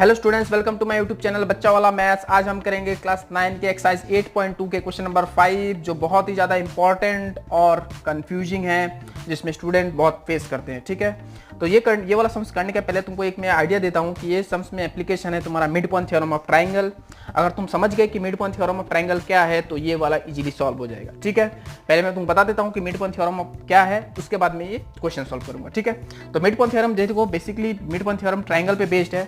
Hello students, welcome to my YouTube channel बच्चा वाला maths. आज हम करेंगे क्लास 9 के एक्सरसाइज 8.2 के क्वेश्चन नंबर 5, जो बहुत ही ज़्यादा इंपॉर्टेंट और कंफ्यूजिंग है, जिसमें स्टूडेंट बहुत फेस करते हैं। ठीक है, तो ये वाला सम्स करने के पहले तुमको एक मैं आइडिया देता हूँ कि ये सम्स में एप्लीकेशन है तुम्हारा mid point theorem of triangle. अगर तुम समझ गए कि mid point theorem of triangle क्या है तो ये वाला इजीली सॉल्व हो जाएगा। ठीक है, पहले मैं तुमको बता देता हूँ कि मिड पॉइंट थ्योरम क्या है, उसके बाद में ये क्वेश्चन सॉल्व करूंगा। ठीक है, तो मिड पॉइंट थ्योरम देखो, basically mid point theorem triangle पे बेस्ड है,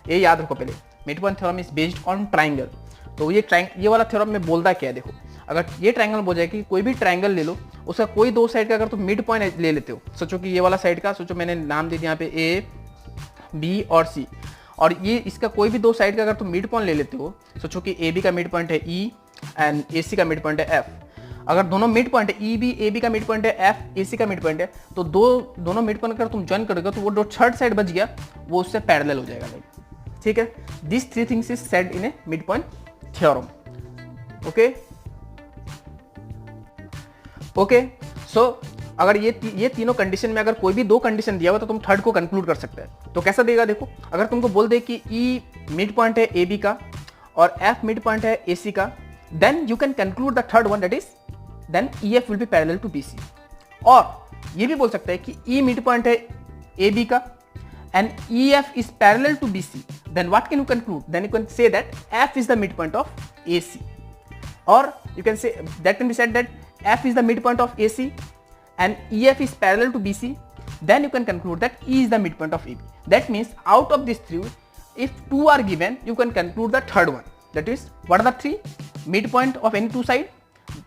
ये याद रखो। पहले mid point theorem is based on triangle. तो ये वाला थ्योरम में बोलता क्या है, देखो, अगर ये ट्राइंगल बोल जाए कि कोई भी ट्राइंगल ले लो, उसका कोई दो साइड का अगर तुम मिड पॉइंट ले लेते हो, सोचो कि ये वाला साइड का, सोचो मैंने नाम दे दिया यहाँ पे ए, बी और सी, और ये इसका कोई भी दो साइड का अगर तुम मिड पॉइंट ले लेते हो, सोचो कि ए बी का मिड पॉइंट है ई एंड ए सी का मिड पॉइंट है एफ। अगर दोनों मिड पॉइंट है, ई बी ए बी का मिड पॉइंट है, एफ ए सी का मिड पॉइंट है, तो दोनों मिड पॉइंट अगर तुम ज्वाइन करोगे तो वो जो थर्ड साइड बच गया वो उससे पैरेलल हो जाएगा। ठीक है, this three things is said in a mid point theorem. Okay, so अगर ये तीनों कंडीशन में अगर कोई भी दो कंडीशन दिया हुआ तो तुम थर्ड को कंक्लूड कर सकते हैं। तो कैसा देगा, देखो, अगर तुमको बोल दे कि ई मिड पॉइंट है ए बी का और एफ मिड पॉइंट है ए सी का, then you can conclude the third one, that is then E F will be parallel to B C. और ये भी बोल सकते हैं कि ई मिड पॉइंट है ए बी का and EF is parallel to BC, then what can you conclude? Then you can say that F is the midpoint of AC, or you can say that can be said that F is the midpoint of AC and EF is parallel to BC, then you can conclude that E is the midpoint of AB. That means out of these three, if two are given, you can conclude the third one. That is, what are the three? Midpoint of any two side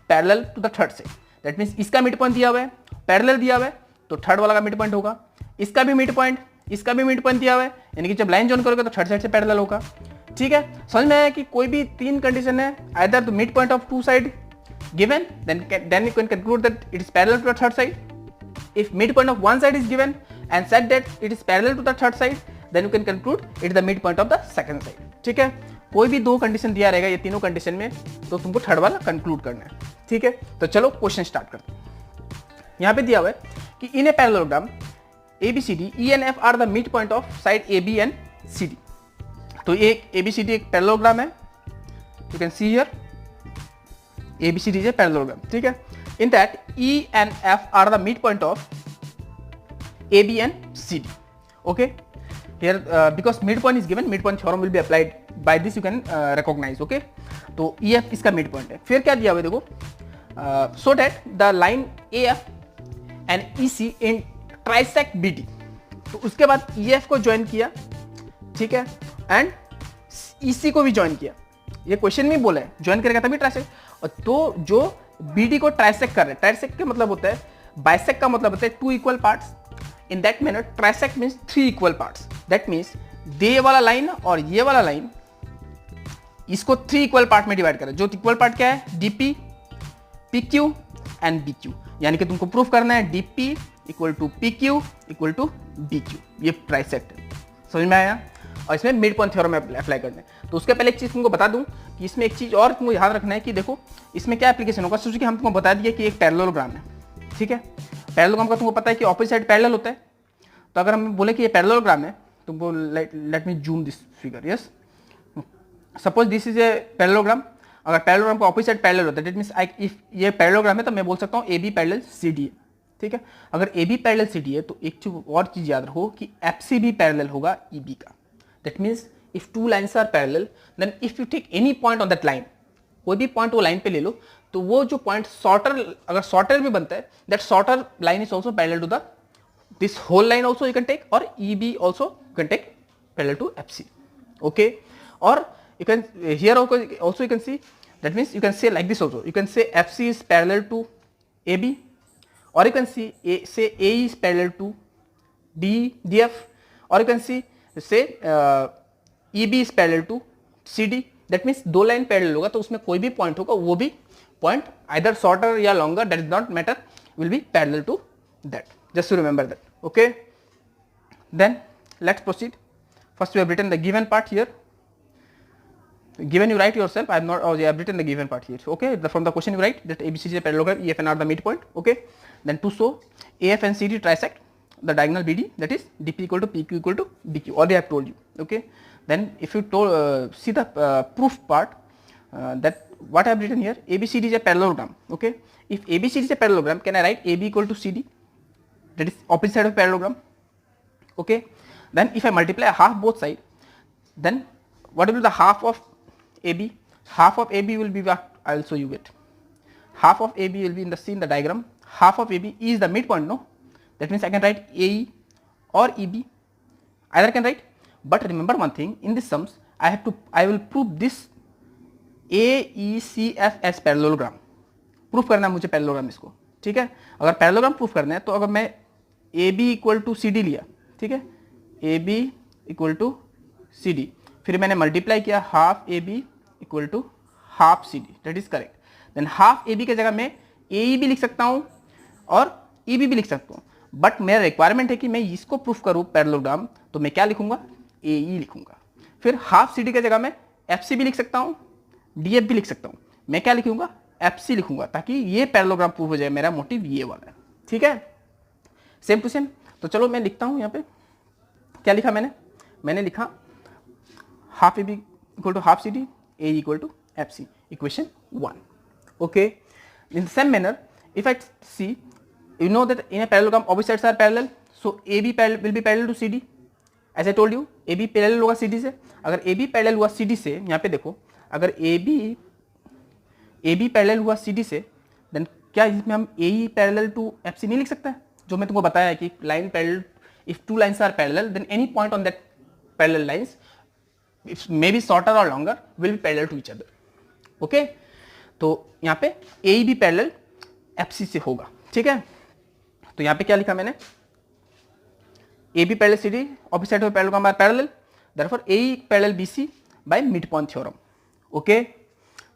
parallel to the third side. That means इसका midpoint दिया हुआ है, parallel दिया हुआ है, तो third वाला का midpoint होगा। इसका भी midpoint, इसका भी मिड पॉइंट दिया हुआ है, यानी कि जब लाइन जॉइन करोगे तो थर्ड साइड से पैरेलल होगा। ठीक है, समझ में आया कि कोई भी तीन कंडीशन है, either the mid point of two side given, then you can conclude that it is parallel to the third side. If mid point of one side is given and set that it is parallel to the third side, then you can conclude it is the mid point of the second side. ठीक है, कोई भी दो condition दिया रहेगा ये तीनों condition में, तो तुमको थर्ड वाला कंक्लूड करना है। ठीक है, तो चलो क्वेश्चन स्टार्ट करते हैं। यहाँ पे दिया हुआ है कि in a parallelogram ABCD, E and F are the midpoint of side AB and CD. तो ये ABCD एक पैरेललोग्राम है, you can see here ABCD is a parallelogram. ठीक है, in that E and F are the midpoint of AB and CD. Okay, here because midpoint is given, midpoint theorem will be applied. By this you can recognize. Okay, तो EF इसका midpoint है। फिर क्या दिया हुआ है, देखो, so that the line AF and EC in trisect BD, तो उसके बाद EF को ज्वाइन किया, ठीक है, एंड EC को भी ज्वाइन किया। ये क्वेश्चन में बोला है ज्वाइन करेगा तभी ट्राइसेक्ट, और तो जो BD को ट्राइसेक्ट कर रहे हैं, ट्राइसेक्ट का मतलब होता है, बाइसेक्ट का मतलब होता है two equal parts. In that manner trisect means three equal parts. That means ये वाला लाइन और ये वाला लाइन, इसको थ्री इक्वल पार्ट में डिवाइड करें। जो इक्वल पार्ट क्या है, DP, PQ एंड BQ, यानी कि तुमको प्रूफ करना है DP equal to PQ equal to BQ। ये ट्राइसेक्ट है, समझ में आया। और इसमें मिड पॉइंट थ्योरम अप्लाई करना है। तो उसके पहले एक चीज तुमको बता दूं कि इसमें एक चीज और तुमको याद रखना है कि देखो इसमें क्या एप्लीकेशन होगा। सोचिए कि हम तुमको बता दिए कि एक पैरेललोग्राम है, ठीक है, पैरेललोग्राम का तुमको पता है कि ऑपोजिट साइड पैरेलल होता है। तो अगर हम बोले कि ये पैरेललोग्राम है, तुमको let me zoom this figure. Yes, suppose this is a parallelogram. अगर पैरेललोग्राम का ऑपोजिट साइड पैरेलल होता है, दैट मींस इफ ये पैरेललोग्राम है तो मैं बोल सकता हूँ AB पैरेलल CD है। ठीक है, अगर AB पैरेलल CD है तो एक और चीज याद रखो कि FC भी पैरेलल होगा EB का। That means if two lines are parallel, then if you take any point on that line, कोई भी पॉइंट वो लाइन पे ले लो, तो वो जो पॉइंट शॉर्टर, अगर शॉर्टर भी बनता है, that shorter line is also parallel to the this whole line also you can take, और EB also you can take parallel to FC। Okay, और you can here also you can see, that means you can say like this also, you can say FC is parallel to AB, or you can see say A is parallel to DF, or you can see say EB is parallel to CD। that means दो line parallel होगा तो उसमें कोई भी point होगा, वो भी point either shorter या longer, that is not matter, will be parallel to that. Just to remember that. Okay, then let's proceed. First we have written the given part here. Given you write yourself, I have not, oh yeah, I have written the given part here. Okay, from the question you write that ABCD is a parallelogram, EF and R the midpoint. Okay, then to show AF and CD trisect, the diagonal BD, that is DP equal to PQ equal to DQ. Already I have told you. Okay. Then if you see the proof part, that what I have written here, ABCD is a parallelogram. Okay. If ABCD is a parallelogram, can I write AB equal to CD? That is opposite side of parallelogram. Okay. Then if I multiply half both sides, then what will be the half of AB? Half of AB will be what? I will show you it. Half of AB will be in the diagram. Half of AB is the midpoint, no? That means I can write AE or EB. Either I can write. But remember one thing, in this sums, I will prove this AECF as parallelogram. Proof करना है मुझे parallelogram इसको, ठीक है. अगर parallelogram proof करना है तो अगर मैं AB इक्वल टू CD लिया, ठीक है, AB इक्वल टू CD, फिर मैंने मल्टीप्लाई किया half AB equal to half CD, that is correct. Then half AB की जगह मैं AE भी लिख सकता हूँ और EB भी लिख सकता हूँ, बट मेरा रिक्वायरमेंट है कि मैं इसको प्रूफ करूँ पैरेललोग्राम, तो मैं क्या लिखूंगा, AE लिखूंगा. फिर हाफ CD की जगह मैं FC भी लिख सकता हूँ, DF भी लिख सकता हूँ, मैं क्या लिखूंगा, FC लिखूंगा, ताकि ये पैरेललोग्राम प्रूफ हो जाए. मेरा मोटिव ये वाला है, ठीक है, सेम टू सेम. तो चलो मैं लिखता हूँ यहाँ पे क्या लिखा मैंने लिखा half AB equal to half CD, AE equal to FC, equation 1. Okay. In the same manner if I see, you know that in a parallelogram opposite sides are parallel, so AB will be parallel to CD. As I told you, AB parallel होगा CD से. अगर AB parallel हुआ CD से, यहाँ पे देखो, अगर AB parallel हुआ CD से, then क्या इसमें हम AE parallel to FC नहीं लिख सकते हैं? जो मैं तुमको बताया है कि line parallel, if two lines are parallel, then any point on that parallel lines, if maybe shorter or longer, will be parallel to each other. Okay? तो यहाँ पे AE भी parallel FC से होगा, ठीक है. तो यहाँ पे क्या लिखा मैंने, AB parallel CD, opposite side of parallelogram are parallel, therefore AE parallel BC by midpoint theorem. Okay.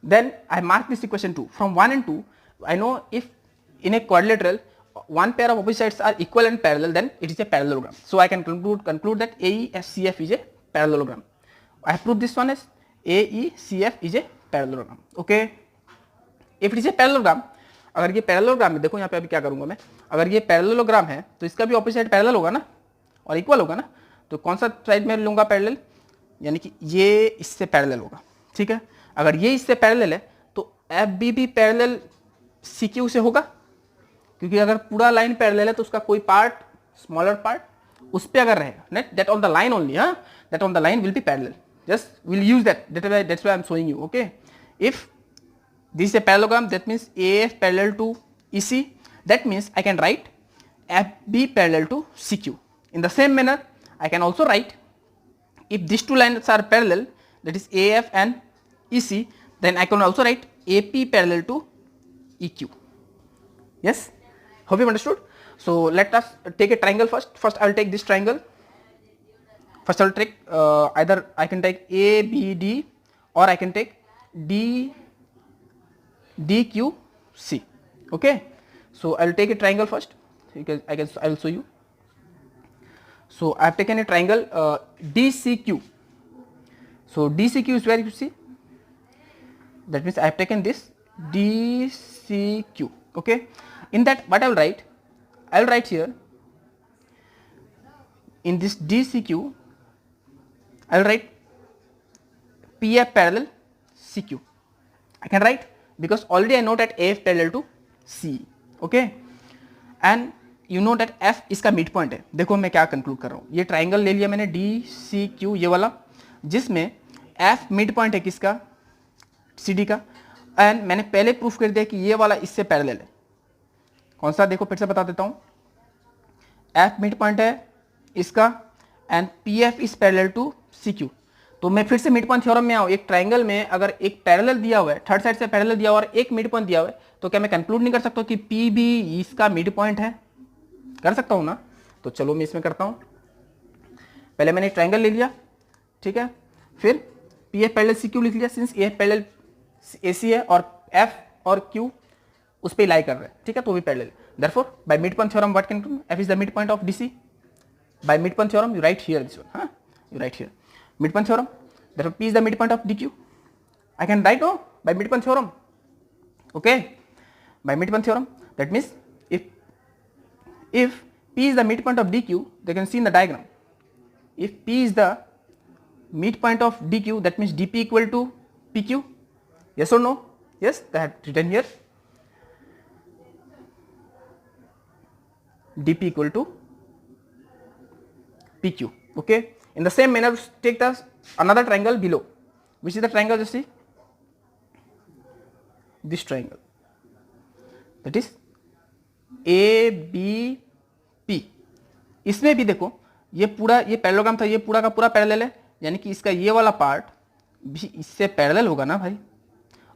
Then I mark this equation 2. From 1 and 2, I know if in a quadrilateral one pair of opposite sides are equal and parallel, then it is a parallelogram. So I can conclude that AECF is a parallelogram. I have proved this one as AECF is a parallelogram. Okay. If it is a parallelogram, अगर ये parallelogram है, देखो यहाँ पे अभी क्या करूंगा मैं, अगर ये पैरेललोग्राम है तो इसका भी ऑपोजिट साइड पैरेलल होगा ना और इक्वल होगा ना, तो कौन सा साइड में लूंगा पैरेलल, यानी कि ये इससे पैरेलल होगा, ठीक है. अगर ये इससे पैरेलल है तो FB भी पैरेलल CQ से होगा, क्योंकि अगर पूरा लाइन पैरेलल है तो उसका कोई पार्ट, स्मॉलर पार्ट उस पे अगर रहेगा, net that on the line only, हाँ, that on the line will be parallel. Just will use that's why I am showing you. Okay. If this is a parallelogram, that means AF parallel to EC, that means I can write FB parallel to CQ. In the same manner, I can also write, if these two lines are parallel, that is AF and EC, then I can also write AP parallel to EQ. Yes, hope you understood. So let us take a triangle first. First I will take this triangle. First I will take either I can take ABD or I can take DQC. Okay, so I will take a triangle first. I will show you. So I have taken a triangle DCQ. So DCQ is where you see, that means I have taken this DCQ. Okay, in that what I will write, I will write here in this DCQ, I will write PF parallel CQ. I can write because already I know that AF parallel to C. Okay, and you know that F इसका mid point है. देखो मैं क्या conclude कर रहा हूँ, ये triangle ले लिया मैंने DCQ ये वाला, जिसमें F मिड पॉइंट है किसका, CD का, एंड मैंने पहले प्रूफ कर दिया कि ये वाला इससे पैरेलल है. कौन सा, देखो फिर से बता देता हूँ, F मिड पॉइंट है इसका and PF is parallel to CQ. तो मैं फिर से मिड पॉइंट थ्योरम में आऊँ. एक ट्राइंगल में अगर एक पैरेलल दिया हुआ है, थर्ड साइड से पैरेलल दिया हुआ है और एक मिड पॉइंट दिया हुआ है, तो क्या मैं कंक्लूड नहीं कर सकता कि P भी इसका मिड पॉइंट है? कर सकता हूँ ना. तो चलो मैं इसमें करता हूँ. पहले मैंने ट्राइंगल ले लिया, ठीक है, फिर PF पैरेलल CQ लिख लिया, सिंस AF पैरेलल AC है और F और Q उस पर लाई कर रहे हैं, ठीक है, तो भी parallel. Therefore by mid point theorem what can do, F is the mid point of DC. By midpoint theorem you write here this one, huh? You write here midpoint theorem, therefore P is the midpoint of DQ. I can write by midpoint theorem. Okay, by midpoint theorem, that means if P is the midpoint of DQ, they can see in the diagram. If P is the midpoint of DQ, that means DP equal to PQ. Yes or no? Yes, they have written here. DP equal to PQ. Okay. In the same manner, take the another triangle below. Which is the triangle? You see, this triangle. That is ABP. इसमें भी देखो ये पूरा ये parallelogram था, ये पूरा का पूरा पैरेलल है, यानी कि इसका ये वाला पार्ट भी इससे पैरेलल होगा ना भाई,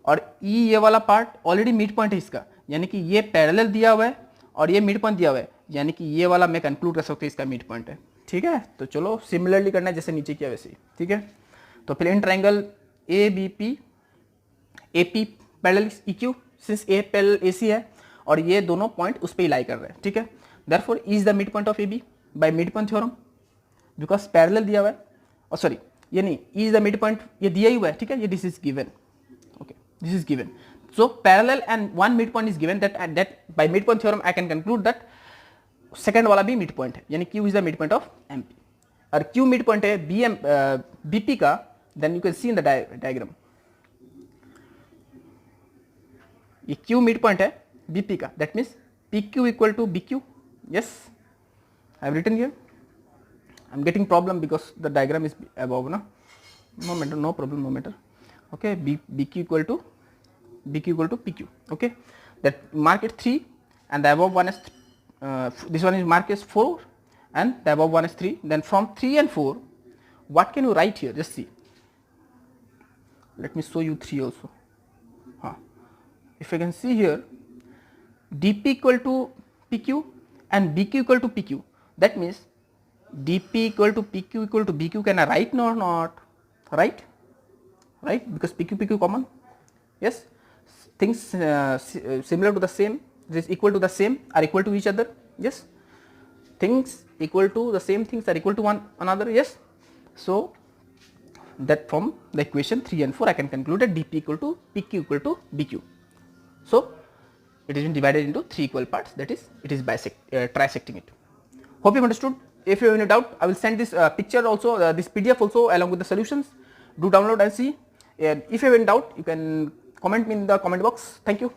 और ये वाला पार्ट ऑलरेडी मिड पॉइंट है इसका, यानी कि ये पैरेलल दिया हुआ है और ये मिड पॉइंट दिया हुआ है, यानी कि ये वाला मैं कंक्लूड कर सकता हूँ इसका मिड पॉइंट है। ठीक है, तो चलो सिमिलरली करना है जैसे नीचे किया वैसे ही। ठीक है, तो plane triangle ABP, AP parallel EQ, since A parallel AC है और ये दोनों पॉइंट उस पर लाई कर रहे हैं। ठीक है, therefore E is the mid point of AB by mid point theorem, because parallel दिया हुआ है, और सॉरी ये नहीं, E is the mid point ये दिया ही हुआ है। ठीक है, ये this is given, okay this is given, so parallel and one midpoint is given, that by midpoint theorem I can conclude that second वाला भी midpoint है, यानी Q is the midpoint of MP, और Q midpoint है BP का, then you can see in the diagram ये Q midpoint है BP का, that means PQ equal to BQ. Yes, I have written here. I am getting problem because the diagram is above, no matter, no problem, no matter. Okay, BQ equal to PQ. Okay, that mark it 3 and the above one is this one is mark is 4 and the above one is 3. Then from 3 and 4 what can you write here? Just see, let me show you 3 also. If you can see here, DP equal to PQ and BQ equal to PQ, that means DP equal to PQ equal to BQ, can I write or not? Right, because PQ common. Yes, things similar to the same, this equal to the same are equal to each other. Yes, things equal to the same things are equal to one another. Yes, so that from the equation 3 and 4 I can conclude that DP equal to PQ equal to BQ. So it is been divided into 3 equal parts, that is it is trisecting it. Hope you understood. If you have any doubt, I will send this picture also, this PDF also along with the solutions. Do download and see. And if you have any doubt, you can comment me in the comment box. Thank you.